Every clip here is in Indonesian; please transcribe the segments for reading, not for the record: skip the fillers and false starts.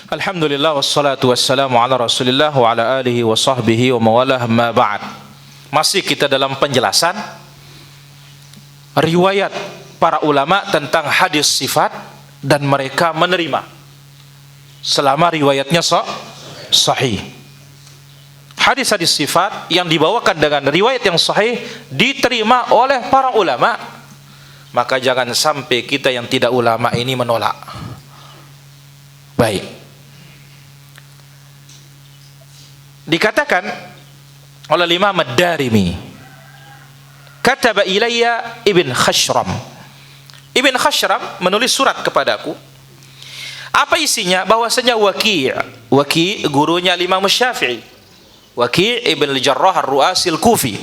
Alhamdulillah wassalatu wassalamu ala Rasulillah wa ala alihi wa sahbihi wa mawalah ma ba'd. Masih kita dalam penjelasan riwayat para ulama tentang hadis sifat dan mereka menerima selama riwayatnya sahih. Hadis-hadis sifat yang dibawakan dengan riwayat yang sahih diterima oleh para ulama. Maka jangan sampai kita yang tidak ulama ini menolak. Baik. Dikatakan oleh Imam Ad-Darimi, kataba ilayya Ibn Khashram. Ibn Khashram menulis surat kepadaku. Apa isinya? Bahwasanya Waki' gurunya Imam Syafi'i, Waki' Ibn al-Jarrah ar-Ru'asi al-Kufi,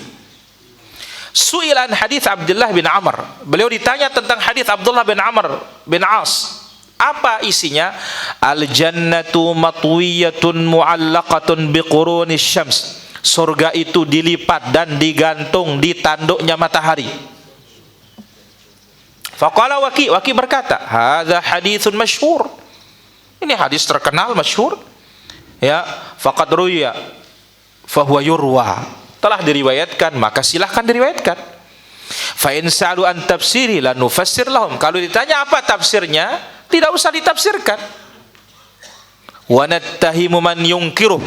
su'ilan hadis Abdullah bin Amr. Beliau ditanya tentang hadis Abdullah bin Amr bin As. Apa isinya? Al-jannatu matwiyatun mu'allaqatun biqurunis syams. Surga itu dilipat dan digantung di tanduknya matahari. Faqala Waki' berkata, hadza haditsun masyhur. Ini hadis terkenal masyhur. Ya, faqad ruya fa huwa yurwa. Telah diriwayatkan, maka silahkan diriwayatkan. Fa in sa'alu an tafsiri lanufassir lahum. Kalau ditanya apa tafsirnya, tidak usah ditafsirkan. Wa nattahimu man yunkiruh.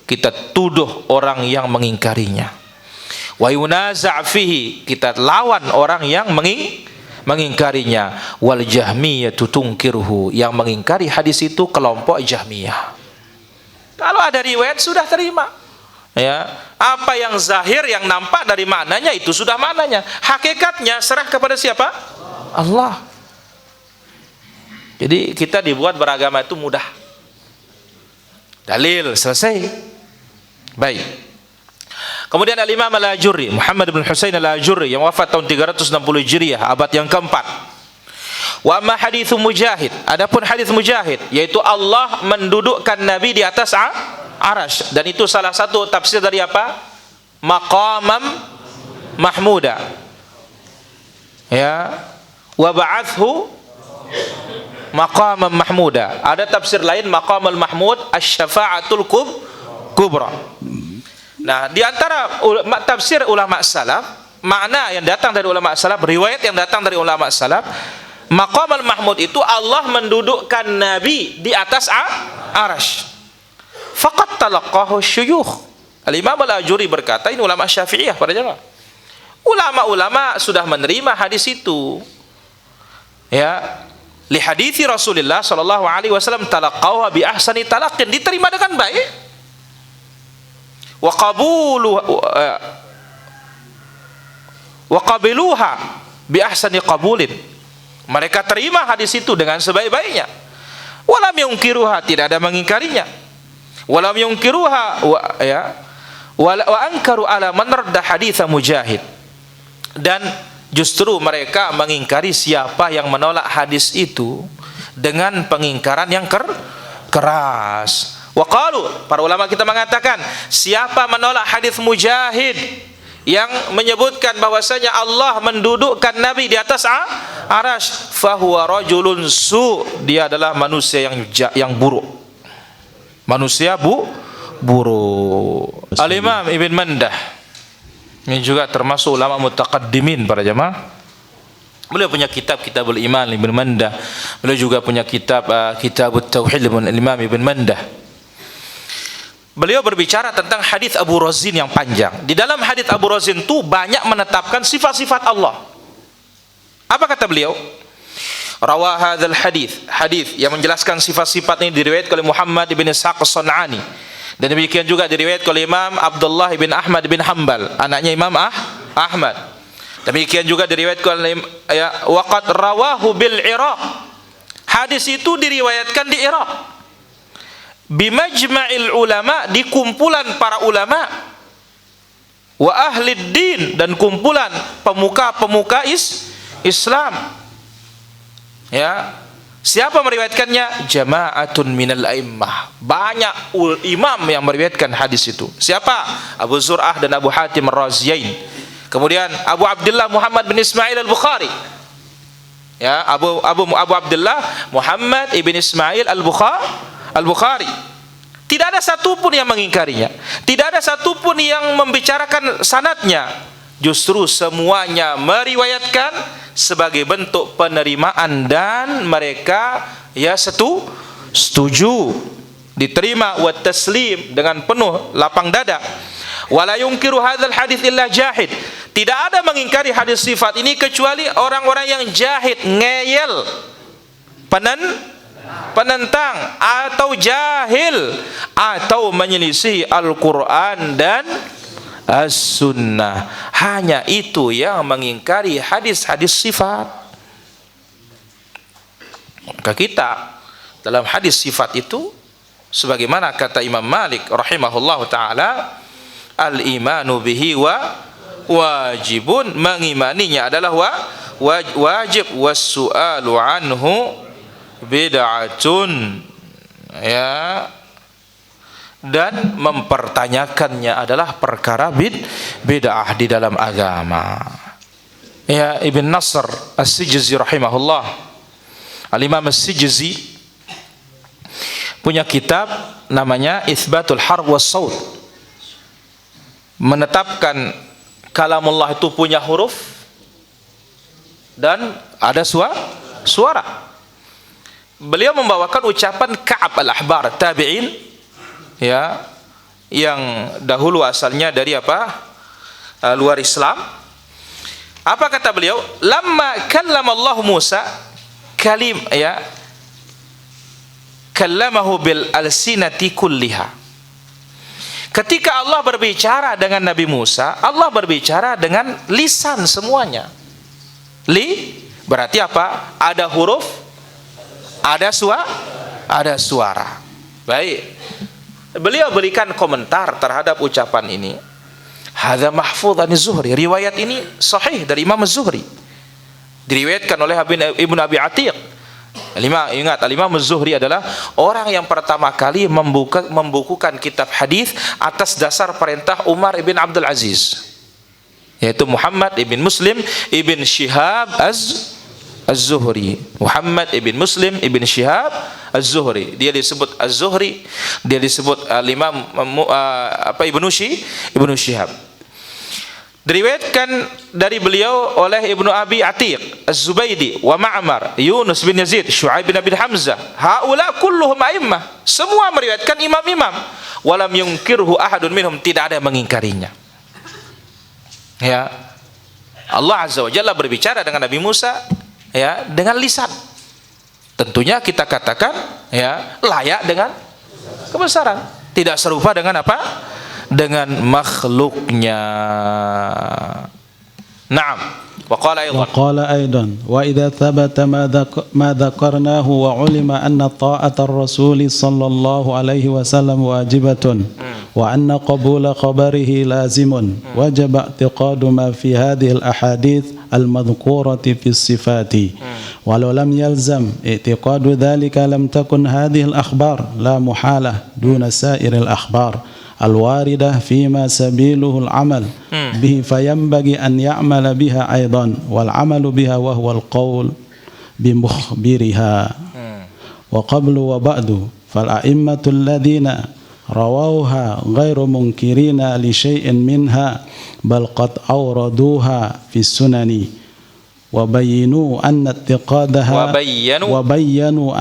Kita tuduh orang yang mengingkarinya. Wa yunaza' fihi. Kita lawan orang yang mengingkarinya. Wal jahmiyatu tunkiruhu. Yang mengingkari hadis itu kelompok Jahmiyah. Kalau ada riwayat sudah terima. Ya, apa yang zahir, yang nampak dari maknanya itu sudah maknanya. Hakikatnya serah kepada siapa? Allah. Jadi kita dibuat beragama itu mudah. Dalil selesai. Baik. Kemudian Al-Imam Al-Ajurri, Muhammad bin Husain Al-Ajurri yang wafat tahun 360 Hijriah, abad yang keempat. Wa amma hadits Mujahid, adapun hadis Mujahid yaitu Allah mendudukkan Nabi di atas Arasy, dan itu salah satu tafsir dari apa? Maqamam mahmuda. Ya, wa ba'athu maqamam mahmuda. Ada tafsir lain maqamul mahmud asy-syafa'atul kubra. Nah, di antara tafsir ulama salaf, makna yang datang dari ulama salaf, riwayat yang datang dari ulama salaf, maqamul mahmud itu Allah mendudukkan Nabi di atas Arasy. Faqad talaqahu syuyukh. Al-Imam Al-Ajurri berkata, ini ulama Syafi'iyah pada zaman. Ulama-ulama sudah menerima hadis itu. Ya, li hadithi Rasulullah sallallahu alaihi wasallam talaqawha bi ahsani talaqqin, diterima dengan baik. Wa qabiluha bi ahsani qabulin. Mereka terima hadis itu dengan sebaik-baiknya. Walam yunkiruha, tidak ada mengingkarinya. Walam yunkiruha wa ankaru ala man radda hadits Mujahid. Dan justru mereka mengingkari siapa yang menolak hadis itu dengan pengingkaran yang keras. Waqalu, para ulama kita mengatakan, siapa menolak hadis Mujahid yang menyebutkan bahwasanya Allah mendudukkan Nabi di atas Arasy, fahuwa rajulun su, dia adalah manusia yang buruk. Manusia buruk. Al-Imam Ibn Mandah, ini juga termasuk ulama mutaqaddimin para jamaah. Beliau punya kitab Kitabul Iman Ibn Mandah. Beliau juga punya kitab Kitabut Tauhid Imam Ibn Mandah. Beliau berbicara tentang hadis Abu Razin yang panjang. Di dalam hadis Abu Razin itu banyak menetapkan sifat-sifat Allah. Apa kata beliau? Rawa hadzal hadis yang menjelaskan sifat-sifat ini diriwayatkan oleh Muhammad bin Ishaq As-Sun'ani, dan demikian juga diriwayatkan oleh Imam Abdullah bin Ahmad bin Hanbal, anaknya Imam Ahmad. Demikian juga diriwayatkan oleh waqad rawahu bil Iraq. Hadis itu diriwayatkan di Irak. Bimajma'il ulama, di kumpulan para ulama. Wa ahli din, dan kumpulan pemuka-pemuka Islam. Ya, siapa meriwayatkannya? Jama'atun minal a'immah. Banyak imam yang meriwayatkan hadis itu. Siapa? Abu Zur'ah dan Abu Hatim Ar-Raziyain. Kemudian Abu Abdullah Muhammad bin Ismail Al-Bukhari. Ya, Abu Abdullah Muhammad ibn Ismail Al-Bukhari. Tidak ada satupun yang mengingkarinya. Tidak ada satupun yang membicarakan sanadnya. Justru semuanya meriwayatkan sebagai bentuk penerimaan dan mereka setuju, diterima wa taslim dengan penuh lapang dada. Wala yunkiru hadzal hadits illa jahid. Tidak ada mengingkari hadis sifat ini kecuali orang-orang yang jahid, ngeyel, penentang atau jahil atau menyelisih Al-Quran dan As-Sunnah. Hanya itu yang mengingkari hadis-hadis sifat. Maka kita dalam hadis sifat itu, sebagaimana kata Imam Malik rahimahullahu ta'ala, al-imanu bihi wajibun, mengimaninya adalah wajib, was-su'alu anhu bid'atun, ya, dan mempertanyakannya adalah perkara bid'ah di dalam agama. Ya, Ibn Nasr As-Sijzi rahimahullah, Al-Imam As-Sijzi punya kitab namanya Itsbatul Harf was Saut, menetapkan kalamullah itu punya huruf dan ada suara. Beliau membawakan ucapan Ka'ab al-Ahbar, tabi'in, ya, yang dahulu asalnya dari luar Islam. Apa kata beliau? Lamma kallama Allah Musa kallamahu bil alsinati kulliha. Ketika Allah berbicara dengan Nabi Musa, Allah berbicara dengan lisan semuanya. Berarti apa? Ada huruf, ada suara. Baik. Beliau berikan komentar terhadap ucapan ini. Hadza mahfudz an Zuhri. Riwayat ini sahih dari Imam Az-Zuhri. Diriwayatkan oleh Ibnu Abi Atiq. Ingat, Al-Imam Az-Zuhri adalah orang yang pertama kali membukukan kitab hadis atas dasar perintah Umar ibn Abdul Aziz, yaitu Muhammad ibn Muslim ibn Shihab Az-Zuhri. Muhammad ibn Muslim ibn Shihab Az-Zuhri. Dia disebut Az-Zuhri, dia disebut Imam Ibnu Shihab. Diriwayatkan dari beliau oleh Ibnu Abi Atiq, Az-Zubaydi, wa Ma'mar, Yunus bin Yazid, Syu'aib bin Abi Hamzah. Haula kulluhum a'immah. Semua meriwayatkan imam-imam. Walam yunkirhu ahadun minhum, tidak ada yang mengingkarinya. Ya. Allah Azza wa Jalla berbicara dengan Nabi Musa, ya, dengan lisan. Tentunya kita katakan, ya, layak dengan kebesaran. Tidak serupa dengan apa? Dengan makhluknya. Naam. وقال أيضا وإذا ثبت ما ذكرناه وعلم أن طاعة الرسول صلى الله عليه وسلم واجبة وأن قبول خبره لازم وجب اعتقاد ما في هذه الأحاديث المذكورة في الصفات ولو لم يلزم اعتقاد ذلك لم تكن هذه الأخبار لا محالة دون سائر الأخبار الواردة فيما سبيله العمل به فينبغي أن يعمل بها أيضا والعمل بها وهو القول بمخبرها وقبل وبعد فالأئمة الذين رووها غير منكرين لشيء منها بل قد أوردوها في السنن وبينوا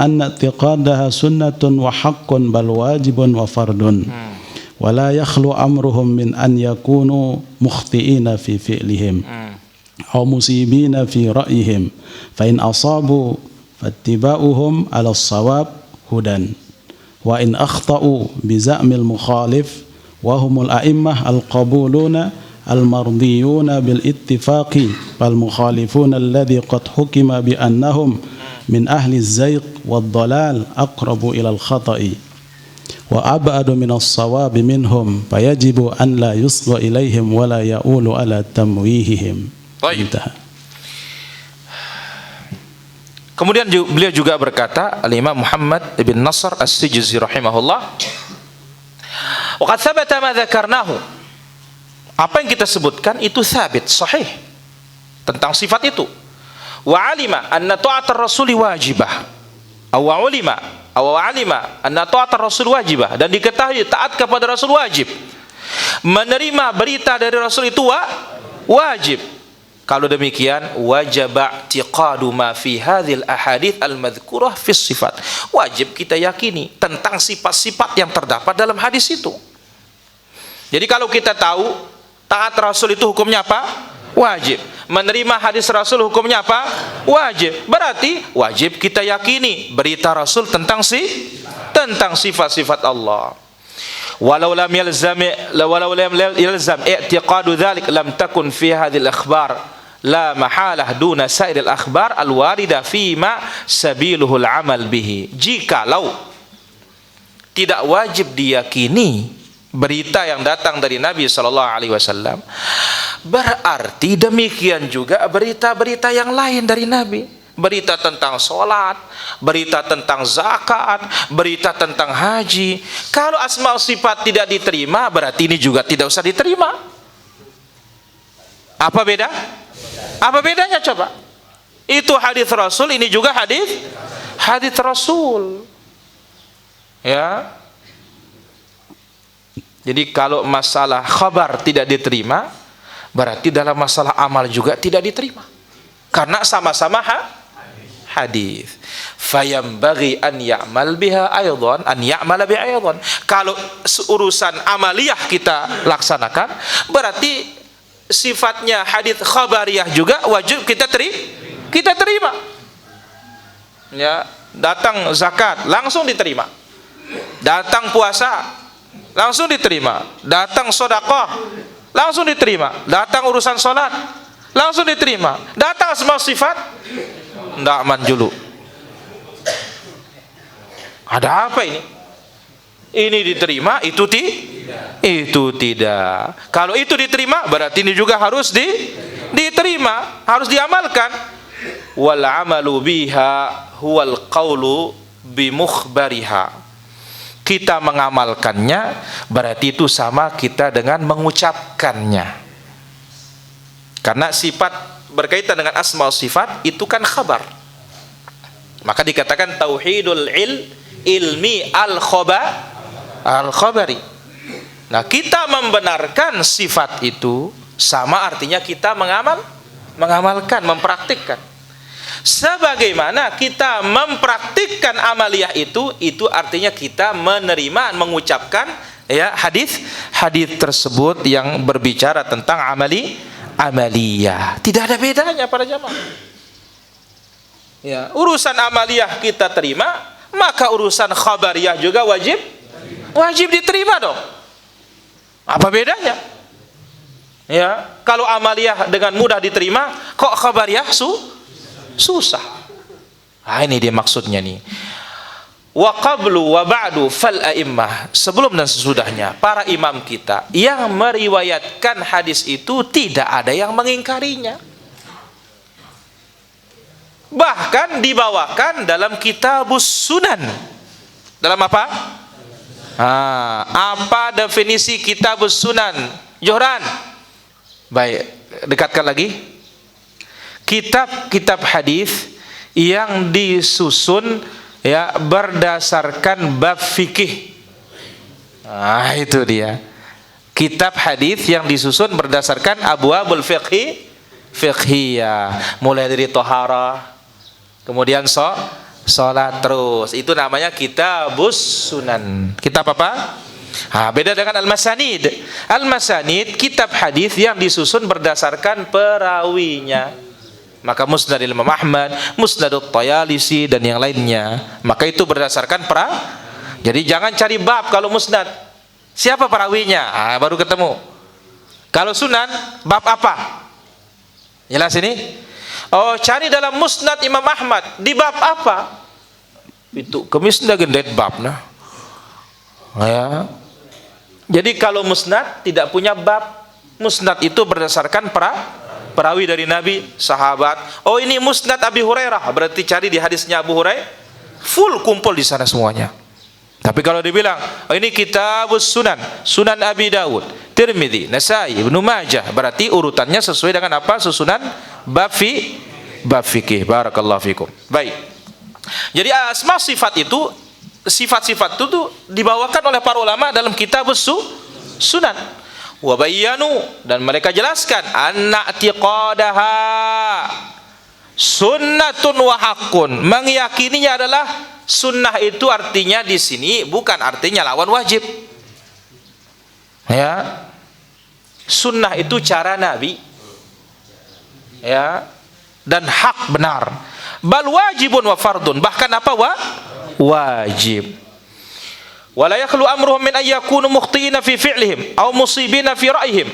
أن اعتقادها سنة وحق بل واجب وفرد ولا يخلو أمرهم من أن يكونوا مخطئين في فعلهم أو مصيبين في رأيهم فإن أصابوا فاتباعهم على الصواب هدى وإن أخطأوا بزعم المخالف وهم الأئمة القبولون المرضيون بالاتفاق فالمخالفون الذي قد حكم بأنهم من أهل الزيغ والضلال أقرب إلى الخطأ وأبعد من الصواب منهم فيجب أن لا يصغى إليهم ولا يؤول على تمويههم. Kemudian beliau juga berkata, Al-Imam Muhammad ibn Nasr As-Sijzi rahimahullah, wa qad thabata ma dzakarnahu. Apa yang kita sebutkan itu sabit, sahih tentang sifat itu. Wa alima anna ta'atar rasuli wajibah. Wa ulima Aw alima anna ta'atar rasul wajibah, dan diketahui taat kepada Rasul wajib. Menerima berita dari Rasul itu wajib. Kalau demikian, wajib i'tiqadu ma fi hadhil ahadits al-madhkurah fi sifat. Wajib kita yakini tentang sifat-sifat yang terdapat dalam hadis itu. Jadi kalau kita tahu taat Rasul itu hukumnya apa? Wajib. Menerima hadis Rasul hukumnya apa? Wajib. Berarti wajib kita yakini berita Rasul tentang sifat-sifat Allah. Walau lam yalzam i'tiqadu dzalik lam takun fi hadhil akhbar la mahalah duna sairil akhbar al-warida fi ma sabiluhul amal bihi. Jikalau tidak wajib diyakini berita yang datang dari Nabi SAW, berarti demikian juga berita-berita yang lain dari Nabi. Berita tentang sholat, berita tentang zakat, berita tentang haji. Kalau asma sifat tidak diterima, berarti ini juga tidak usah diterima. Apa beda? Apa bedanya coba? Itu hadis Rasul, ini juga hadis Rasul. Ya. Jadi kalau masalah khabar tidak diterima, berarti dalam masalah amal juga tidak diterima. Karena sama-sama hadis. Fayambaghi an ya'mal biha aydan, an ya'mala biha aydan. Kalau urusan amaliyah kita laksanakan, berarti sifatnya hadis khabariyah juga wajib kita terima. Ya, datang zakat langsung diterima. Datang puasa langsung diterima. Datang sedekah langsung diterima. Datang urusan salat langsung diterima. Datang asma sifat ndak manjulu. Ada apa ini? Ini diterima, itu tidak. Kalau itu diterima, berarti ini juga harus diterima, harus diamalkan. Wal amalu biha huwal qawlu bimukhbariha. Kita mengamalkannya, berarti itu sama kita dengan mengucapkannya. Karena sifat berkaitan dengan asma sifat itu kan khabar. Maka dikatakan tauhidul ilmi al-khabari. Nah, kita membenarkan sifat itu sama artinya kita mengamalkan, mempraktikkan. Sebagaimana kita mempraktikkan amaliyah itu artinya kita menerima, mengucapkan ya hadis tersebut yang berbicara tentang amaliyah. Tidak ada bedanya para jamaah. Ya, urusan amaliyah kita terima, maka urusan khabariyah juga wajib diterima dong. Apa bedanya? Ya, kalau amaliyah dengan mudah diterima, kok khabariyah susah. Nah, ini dia maksudnya nih. Wa qablu wa ba'du fal a'immah, sebelum dan sesudahnya para imam kita yang meriwayatkan hadis itu tidak ada yang mengingkarinya. Bahkan dibawakan dalam kitabus sunan. Dalam apa? Apa definisi kitabus sunan? Johran. Baik, dekatkan lagi. Kitab-kitab hadis yang disusun ya berdasarkan bab fikih. Itu dia. Kitab hadis yang disusun berdasarkan abwabul fiqhiyah, mulai dari thaharah, kemudian salat terus. Itu namanya kitabus sunan. Kitab apa? Beda dengan al-masanid. Al-masanid kitab hadis yang disusun berdasarkan perawinya. Maka Musnad Imam Ahmad, Musnad At-Tayalisi dan yang lainnya, maka itu berdasarkan Jadi jangan cari bab kalau musnad. Siapa perawinya? Baru ketemu. Kalau sunan, bab apa? Jelas ini? Cari dalam Musnad Imam Ahmad, di bab apa? Itu kemisna gendet bab nah. Ya. Jadi kalau musnad tidak punya bab. Musnad itu berdasarkan perawi dari Nabi, sahabat. Ini Musnad Abi Hurairah, berarti cari di hadisnya Abu Hurairah, full kumpul di sana semuanya. Tapi kalau dibilang, ini kitabus sunan, Sunan Abi Dawud, Tirmidzi, Nasai, Ibnu Majah, berarti urutannya sesuai dengan apa? Susunan bab fikih. Barakallahu fikum. Baik. Jadi asma sifat itu sifat-sifat itu tuh dibawakan oleh para ulama dalam kitab sunan. Wa bayyanu, dan mereka jelaskan anna i'tiqadaha sunnatun wa haqqun. Meyakininya adalah sunnah, itu artinya di sini bukan artinya lawan wajib. Ya. Sunnah itu cara Nabi. Ya. Dan hak benar. Bal wajibun wa fardun, bahkan apa wajib. Wala yakhlu amruhum min ay yakunu mukhtiina fi fi'lihim aw musibina fi ra'yihim.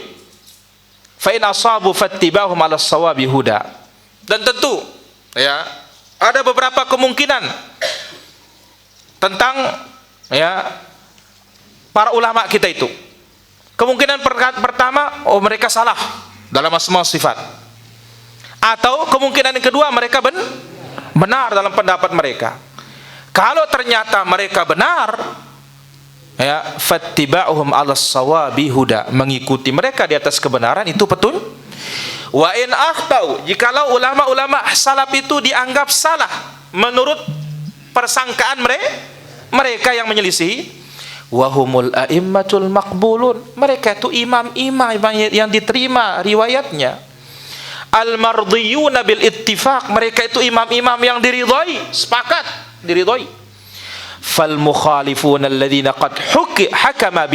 Fa in asabu fattibahum 'ala as-sawabi huda. Dan tentu ya, ada beberapa kemungkinan tentang ya para ulama kita itu. Kemungkinan pertama, mereka salah dalam asma sifat. Atau kemungkinan yang kedua, mereka benar dalam pendapat mereka. Kalau ternyata mereka benar, ya, fattiba'uhum 'alas sawabi huda, mengikuti mereka di atas kebenaran itu betul. Wa in akhtau, jikalau ulama-ulama salaf itu dianggap salah menurut persangkaan mereka yang menyelisihi, wa humul a'immatul maqbulun, mereka itu imam-imam yang diterima riwayatnya. Al-mardiyuna bil ittifaq, mereka itu imam-imam yang diridhai, sepakat diridhai. Fal mukhalifuna alladhina qad hukima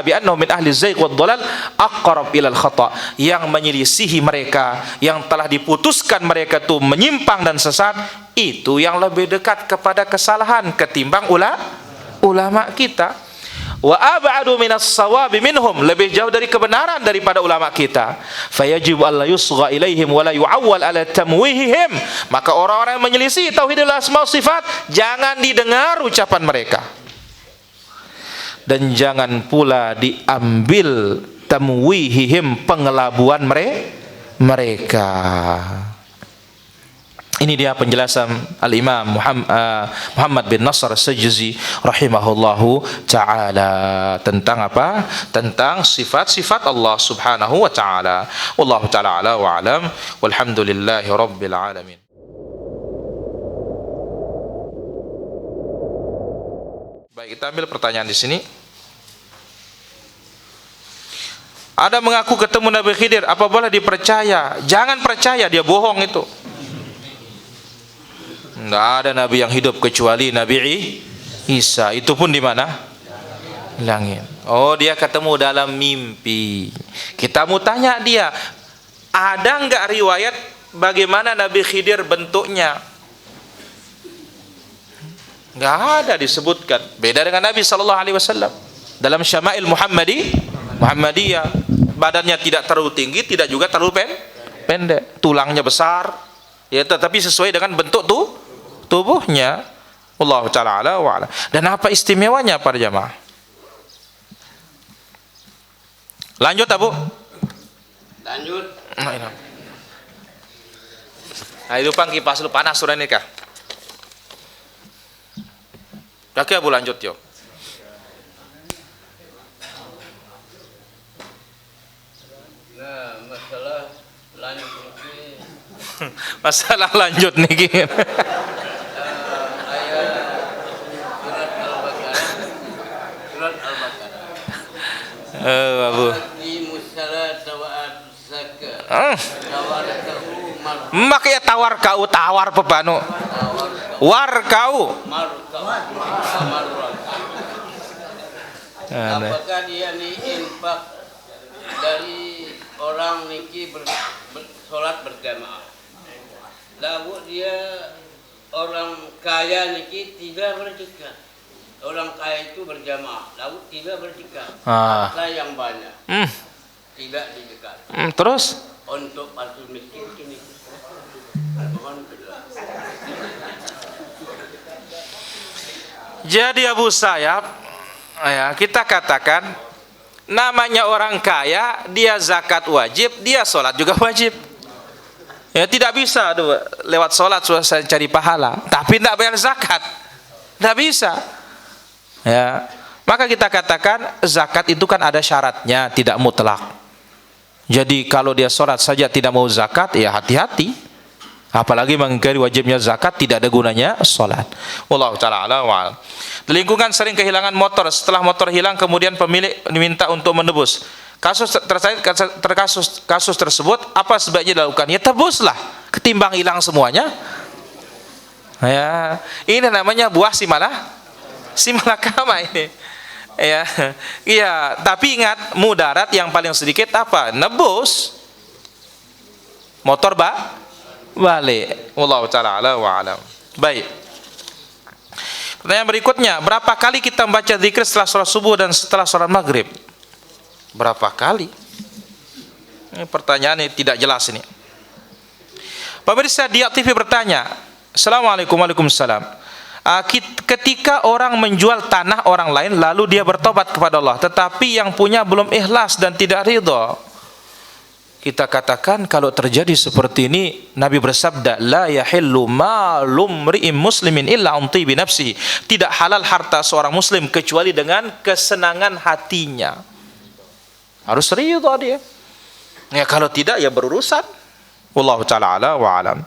bi annahum min ahli zayg wad dhalal aqrab ila al khata, yang menyelisihi mereka, yang telah diputuskan mereka itu menyimpang dan sesat, itu yang lebih dekat kepada kesalahan ketimbang ulama kita. Wa ab'adu minas sawabi minhum, lebih jauh dari kebenaran daripada ulama kita. Fayajibu alla yusgha ilaihim wa la yu'awwal ala tamwihihim, maka orang-orang yang menyelisih tauhidul asma sifat jangan didengar ucapan mereka, dan jangan pula diambil tamwihihim, pengelabuan mereka. Ini dia penjelasan Al-Imam Muhammad bin Nasr As-Sajzi rahimahullahu ta'ala tentang apa? Tentang sifat-sifat Allah subhanahu wa ta'ala. Wallahu ta'ala ala wa alam. Walhamdulillahi rabbil alamin. Baik, kita ambil pertanyaan di sini. Ada mengaku ketemu Nabi Khidir, apa boleh dipercaya? Jangan percaya, dia bohong itu. Tidak ada nabi yang hidup kecuali Nabi Isa. Itu pun di mana? Langit. Oh, dia ketemu dalam mimpi. Kita mau tanya dia, ada enggak riwayat bagaimana Nabi Khidir bentuknya? Enggak ada disebutkan. Beda dengan Nabi sallallahu alaihi wasallam. Dalam Syama'il Muhammadiyah, badannya tidak terlalu tinggi, tidak juga terlalu pendek. Tulangnya besar, ya, tetapi sesuai dengan bentuk tubuhnya. Allah ta'ala ala wa ala. Dan apa istimewanya para jamaah? Lanjut Abu. Lanjut. Nah, itu pang kipas lu panas sudah ini kah? Oke Abu, lanjut yo. Nah, masalah lanjut ini. Masalah lanjut nih. Abu. Mak ya tawar pebanu. War kau. Apakah dia nih infak dari orang niki sholat berjamaah? Lalu dia orang kaya niki tidak berzakat. Orang kaya itu berjamaah, lalu tidak berzakat. Harta yang banyak tidak dizakat. Terus untuk fakir miskin kini. Jadi Abu Sayyaf, ya, kita katakan namanya orang kaya, dia zakat wajib, dia sholat juga wajib. Ya, tidak bisa lewat sholat saya cari pahala, tapi tidak bayar zakat, tidak bisa. Ya, maka kita katakan zakat itu kan ada syaratnya, tidak mutlak. Jadi kalau dia sholat saja tidak mau zakat, ya hati-hati. Apalagi mengingkari wajibnya zakat, tidak ada gunanya salat. Wallahu taala a'lam wa a'lam. Di lingkungan sering kehilangan motor, setelah motor hilang kemudian pemilik diminta untuk menebus. Kasus tersebut apa sebaiknya dilakukan? Ya tebuslah, ketimbang hilang semuanya. Ya, ini namanya buah si malakama ini. Ya, iya. Tapi ingat, mudarat yang paling sedikit apa? Nebus. Motor balik. Wallahu taala a'lam wa a'lam. Baik. Pertanyaan berikutnya, berapa kali kita membaca zikir setelah sholat subuh dan setelah sholat maghrib? Berapa kali? Ini pertanyaan yang tidak jelas ini. Pemirsa Dia TV bertanya, Assalamualaikum, waalaikumsalam. Ketika orang menjual tanah orang lain lalu dia bertobat kepada Allah, tetapi yang punya belum ikhlas dan tidak ridha, kita katakan kalau terjadi seperti ini, Nabi bersabda, la yahillu malum ri'im muslimin illa unti bi nafsihi. Tidak halal harta seorang muslim kecuali dengan kesenangan hatinya. Harus ridha dia. Ya kalau tidak ya berurusan. Wallahu taala ala wa alam.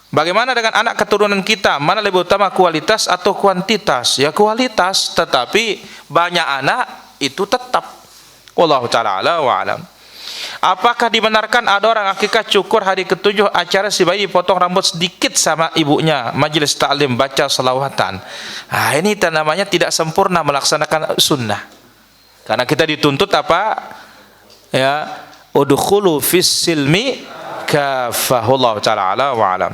Bagaimana dengan anak keturunan kita? Mana lebih utama, kualitas atau kuantitas? Ya kualitas, tetapi banyak anak itu tetap. Wallahu taala ala wa alam. Apakah dibenarkan ada orang akikah cukur hari ke-7 acara si bayi dipotong rambut sedikit sama ibunya, majelis ta'lim baca selawatan? Ini namanya tidak sempurna melaksanakan sunnah. Karena kita dituntut apa? Ya, udkhulu fis silmi kafah. Wallahu taala ala wa alam.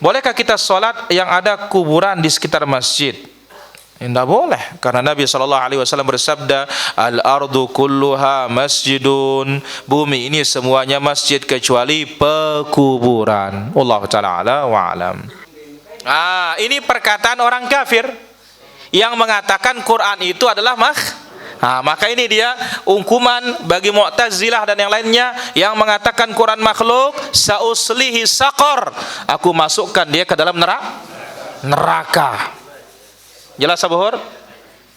Bolehkah kita sholat yang ada kuburan di sekitar masjid? Tidak boleh, karena Nabi SAW bersabda, al-ardu kulluha masjidun, bumi ini semuanya masjid kecuali pekuburan. Wallahu ta'ala ala wa alam. Ini perkataan orang kafir yang mengatakan Quran itu adalah maka ini dia hukuman bagi Mu'tazilah dan yang lainnya yang mengatakan Quran makhluk, sauslihi saqar, aku masukkan dia ke dalam neraka. Jelas Abuhur?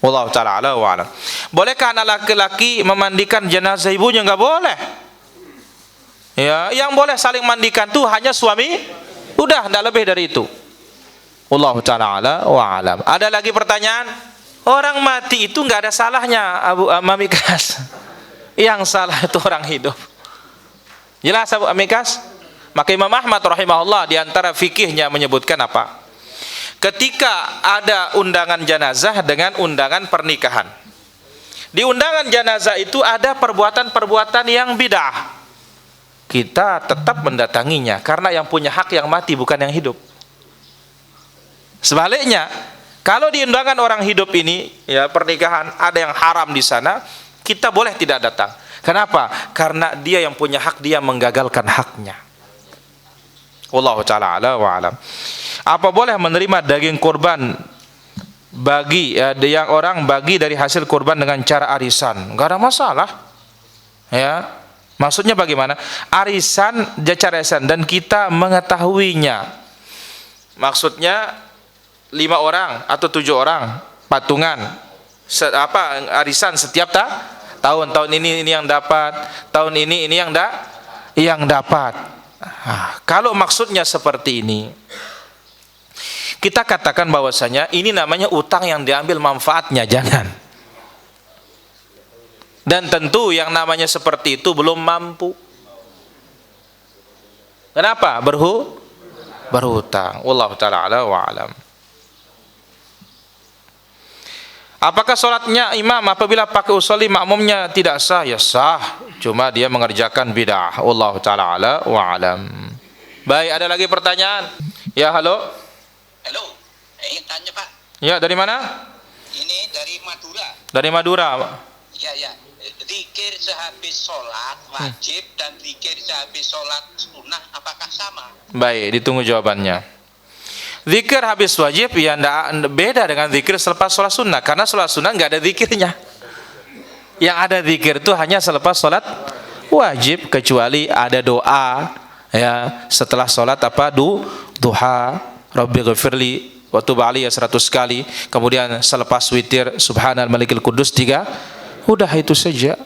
Wallahu ta'ala ala wa alam. Bolehkah anak laki-laki memandikan jenazah ibunya? Enggak boleh. Ya, yang boleh saling mandikan tuh hanya suami. Udah, enggak lebih dari itu. Wallahu ta'ala ala wa alam. Ada lagi pertanyaan? Orang mati itu enggak ada salahnya, Abu Amikas. Yang salah itu orang hidup. Jelas Abu Amikas? Maka Imam Ahmad rahimahullah di antara fikihnya menyebutkan apa? Ketika ada undangan jenazah dengan undangan pernikahan, di undangan jenazah itu ada perbuatan-perbuatan yang bid'ah, kita tetap mendatanginya karena yang punya hak yang mati bukan yang hidup. Sebaliknya, kalau di undangan orang hidup ini, ya pernikahan, ada yang haram di sana, kita boleh tidak datang. Kenapa? Karena dia yang punya hak, dia menggagalkan haknya. Wallahu ta'ala ala wa alam. Apa boleh menerima daging kurban bagi yang orang bagi dari hasil kurban dengan cara arisan? Enggak ada masalah. Ya. Maksudnya bagaimana? Arisan, cara arisan dan kita mengetahuinya. Maksudnya 5 orang atau 7 orang patungan. Arisan setiap tahun ini yang dapat, tahun ini yang dapat. Kalau maksudnya seperti ini, kita katakan bahwasanya ini namanya utang yang diambil manfaatnya, jangan. Dan tentu yang namanya seperti itu belum mampu. Kenapa? Berhutang. Wallahu ta'ala ala wa alam. Apakah sholatnya imam apabila pakai usolli makmumnya tidak sah? Ya sah, cuma dia mengerjakan bid'ah. Wallahu ta'ala ala wa alam. Baik, ada lagi pertanyaan? Ya, halo. Halo, ingin tanya Pak. Ya, dari mana? Ini dari Madura. Dari Madura. Ya. Zikir sehabis sholat wajib dan zikir sehabis sholat sunnah apakah sama? Baik, ditunggu jawabannya. Zikir habis wajib ya beda dengan zikir selepas sholat sunnah, karena sholat sunnah nggak ada zikirnya. Yang ada zikir itu hanya selepas sholat wajib, kecuali ada doa ya setelah sholat duha, Rabbi ghafirli wa tub alayya 100 kali, kemudian selepas witir subhanal malikil kudus 3. Udah itu saja.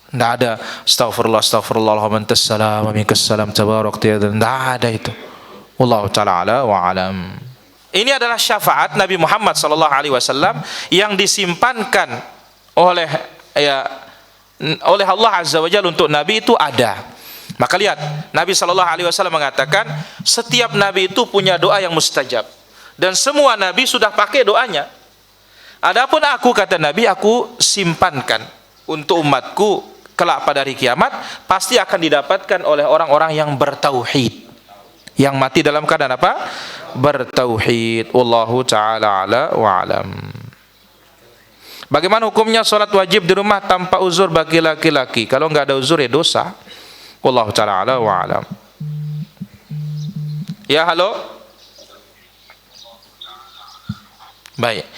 Tidak ada astagfirullah, Allahumma antas salam wa minkas salam tabarak ya. Tidak ada itu. Wallahu ta'ala ala wa alam. Ini adalah syafaat Nabi Muhammad sallallahu alaihi wasallam yang disimpankan oleh Allah Azza wa Jalla untuk Nabi itu ada. Maka lihat, Nabi sallallahu alaihi wasallam mengatakan setiap nabi itu punya doa yang mustajab dan semua nabi sudah pakai doanya. Adapun aku, kata Nabi, aku simpankan untuk umatku kelak pada hari kiamat, pasti akan didapatkan oleh orang-orang yang bertauhid, yang mati dalam keadaan apa? Bertauhid. Wallahu ta'ala ala wa alam. Bagaimana hukumnya sholat wajib di rumah tanpa uzur bagi laki-laki? Kalau nggak ada uzur ya dosa. Wallahu ta'ala ala wa alam. Ya, halo. Baik.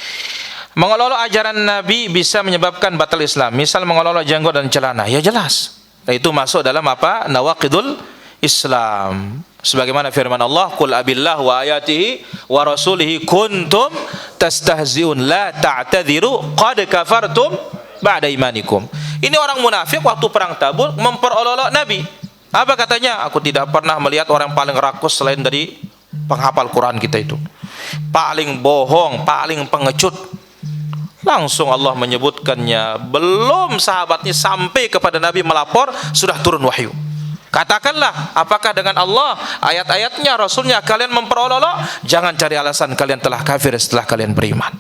Mengolok ajaran Nabi bisa menyebabkan batal Islam. Misal mengolok jenggot dan celana. Ya jelas. Itu masuk dalam apa? Nawaqidul Islam. Sebagaimana firman Allah, "Qul abillah wa ayatihi wa rasulihi kuntum tastahzi'un la ta'tadhiru qad kafartum ba'da imanikum." Ini orang munafik waktu perang Tabuk memperolok Nabi. Apa katanya? Aku tidak pernah melihat orang paling rakus selain dari penghafal Quran kita itu. Paling bohong, paling pengecut. Langsung Allah menyebutkannya. Belum sahabatnya sampai kepada Nabi melapor, sudah turun wahyu. Katakanlah, apakah dengan Allah, ayat-ayatnya, Rasulnya kalian memperolok? Jangan cari alasan kalian telah kafir setelah kalian beriman.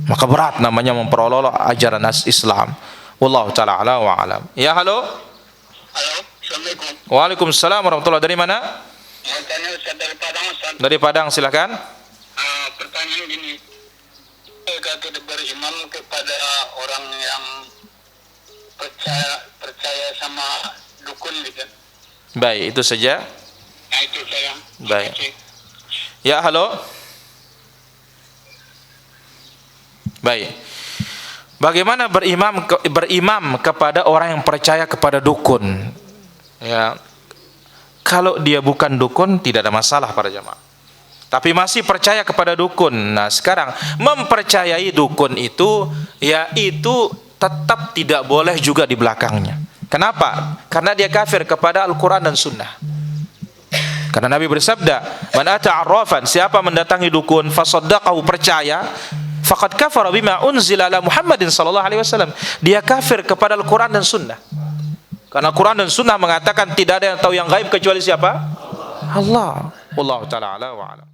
Maka berat namanya memperolok ajaran Islam. Wallahu ta'ala ala wa alam. Ya, halo. Halo, Assalamualaikum. Waalaikumsalam warahmatullahi. Dari mana? Mau tanya Ustaz dari Padang, Ustaz. Dari Padang, silakan. Pertanyaan gini, jika kita berimam kepada orang yang percaya sama dukun gitu. Baik, itu saja. Nah itu saya. Baik. Ya, halo. Baik. Bagaimana berimam kepada orang yang percaya kepada dukun? Ya. Kalau dia bukan dukun tidak ada masalah para jamaah. Tapi masih percaya kepada dukun. Nah, sekarang mempercayai dukun itu, ya itu tetap tidak boleh juga di belakangnya. Kenapa? Karena dia kafir kepada Al-Quran dan Sunnah. Karena Nabi bersabda, "Man ata 'arrafan," siapa mendatangi dukun, fasaddaqahu, percaya, faqad kafara bima unzila ala Muhammadin sallallahu alaihi wasallam. Dia kafir kepada Al-Quran dan Sunnah. Karena Al-Quran dan Sunnah mengatakan tidak ada yang tahu yang gaib kecuali siapa? Allah. Wallahu ta'ala ala wa alam.